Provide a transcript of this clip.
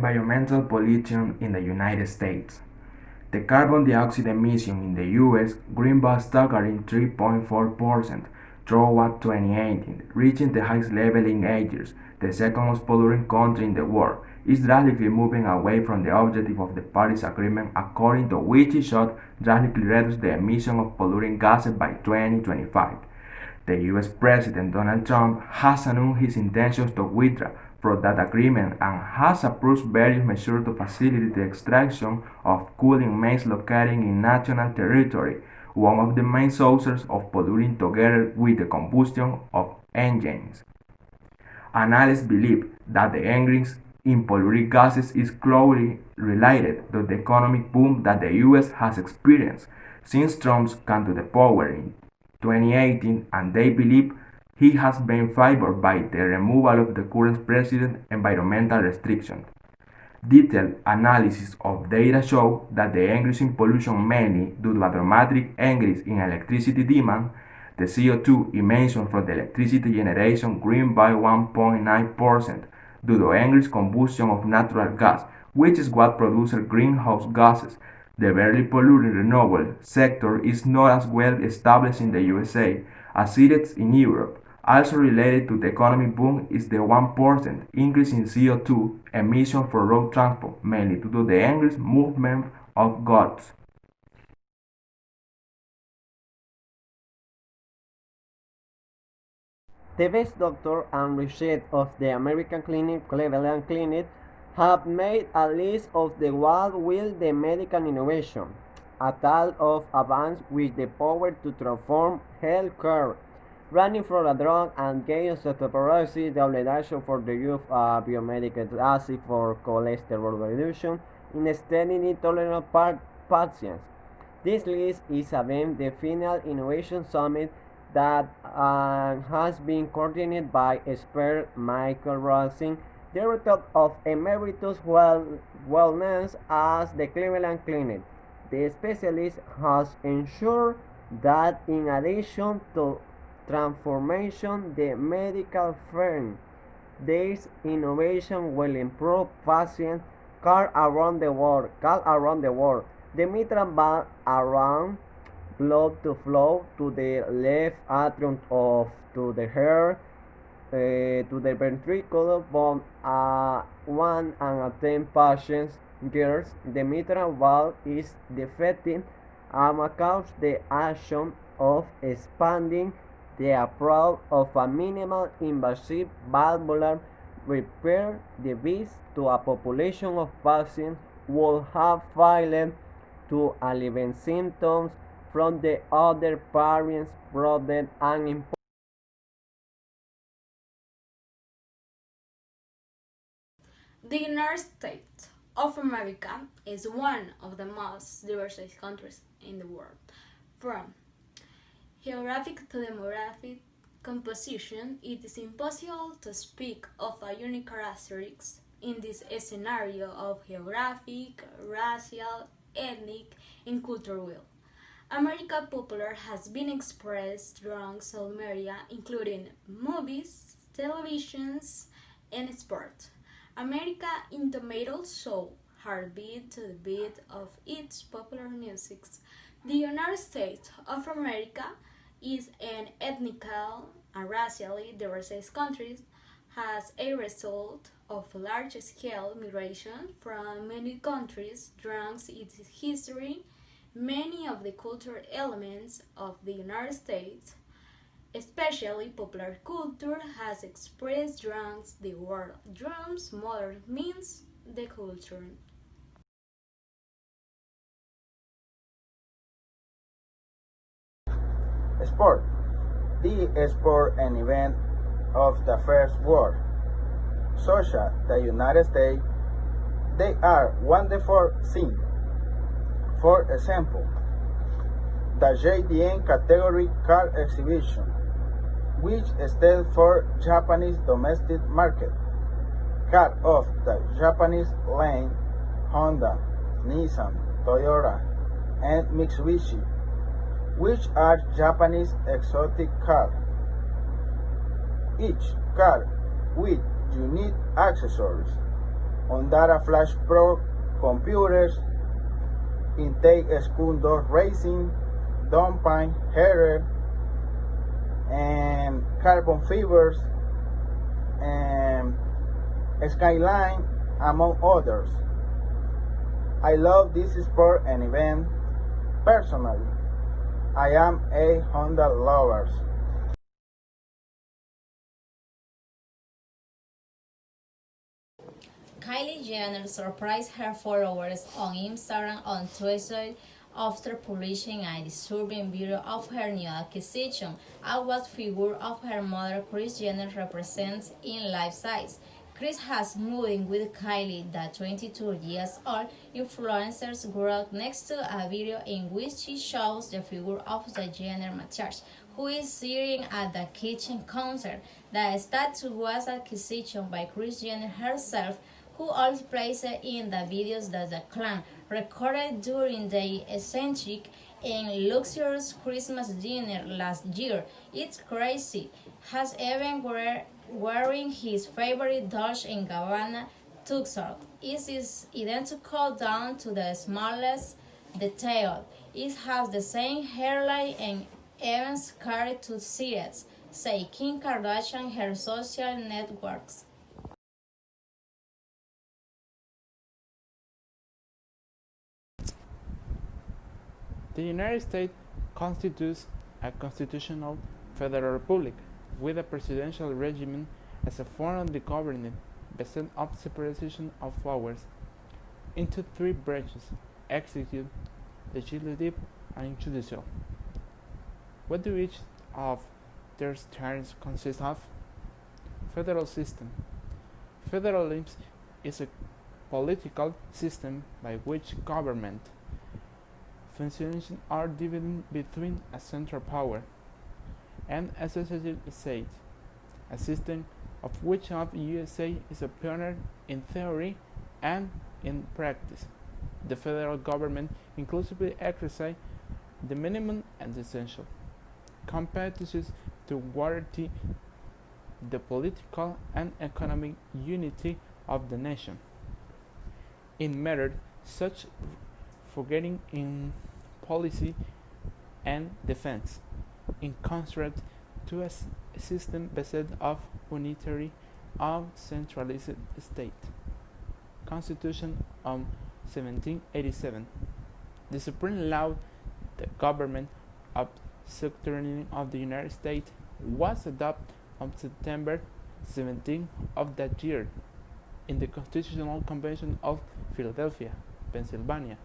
Environmental pollution in the United States. The carbon dioxide emission in the U.S. greenback staggering 3.4% throughout 2018, reaching the highest level in 8 years. The second most polluting country in the world is drastically moving away from the objective of the Paris Agreement, according to which it should drastically reduce the emission of polluting gases by 2025. The US President Donald Trump has announced his intentions to withdraw from that agreement and has approved various measures to facilitate the extraction of coal in mines located in national territory, one of the main sources of polluting together with the combustion of engines. Analysts believe that the increase in polluting gases is closely related to the economic boom that the US has experienced since Trump came to the power in 2018, and they believe he has been favored by the removal of the current president's environmental restrictions. Detailed analysis of data show that the increase in pollution mainly due to a dramatic increase in electricity demand. The CO2 emissions from the electricity generation grew by 1.9% due to increased combustion of natural gas, which is what produces greenhouse gases. The very polluting renewable sector is not as well established in the USA as it is in Europe. Also related to the economic boom is the 1% increase in CO2 emission for road transport, mainly due to the increased movement of goods. The best doctor and research of the American Clinic, Cleveland Clinic, have made a list of the what will the medical innovation, a tale of advance with the power to transform healthcare, running from a drug and gain osteoporosis, the obligation for the use of biomedical acid for cholesterol reduction in statin intolerant patients. This list is about the final innovation summit that has been coordinated by expert Michael Rosing, director of Emeritus Wellness at the Cleveland Clinic. The specialist has ensured that in addition to transformation the medical field, this innovation will improve patient care around the world. The mitral valve around blood to flow to the left atrium of to the heart, to the ventricle, but 1 in 10 patients girls the mitral valve is defective and cause the action of expanding the approach of a minimal invasive valvular repair device to a population of patients would have failed to alleviate symptoms from the other parents' brothers and important. The United States of America is one of the most diverse countries in the world. From geographic to demographic composition, it is impossible to speak of a unique characteristics in this scenario of geographic, racial, ethnic, and cultural. America popular has been expressed through social media, including movies, televisions, and sport. America in tomatoes show heartbeat to the beat of its popular music. The United States of America is an ethnical and racially diverse country as a result of large-scale migration from many countries during its history. Many of the cultural elements of the United States, especially popular culture, has expressed throughout the world. Drums, modern means the culture. Sport. The sport and event of the first world. Such as the United States, they are wonderful things. For example, the JDM category car exhibition, which stands for Japanese domestic market. Car of the Japanese line Honda, Nissan, Toyota, and Mitsubishi, which are Japanese exotic cars. Each car with unique accessories. on data flash pro computers, intake school door racing, dumping, header, and carbon fibers, and skyline, among others. I love this sport and event personally. I am a Honda lover. Kylie Jenner surprised her followers on Instagram on Tuesday after publishing a disturbing video of her new acquisition, and what figure of her mother Kris Jenner represents in life size. Kris has moved in with Kylie, the 22-year-old influencer, grew next to a video in which she shows the figure of the Jenner matriarch, who is sitting at the kitchen counter. The statue was acquisition by Kris Jenner herself, who also placed in the videos that the clan recorded during the eccentric and luxurious Christmas dinner last year. It's crazy. Has even wearing his favorite Dolce & Gabbana tuxedo. It is identical down to the smallest detail. It has the same hairline and even carried to cigarettes, say Kim Kardashian her social networks. The United States constitutes a constitutional federal republic with a presidential regime as a form of the government based on separation of powers into three branches: executive, legislative, and judicial. What do each of their terms consist of? Federal system. Federalism is a political system by which government functions are divided between a central power and associated states, a system of which the USA is a pioneer in theory and in practice. The federal government inclusively exercises the minimum and essential competencies to guarantee the political and economic unity of the nation. In matters such forgetting in policy and defense, in contrast to a system based of unitary or centralized state. Constitution of 1787. The supreme law, the government of sovereignty of the United States, was adopted on September 17 of that year in the Constitutional Convention of Philadelphia, Pennsylvania.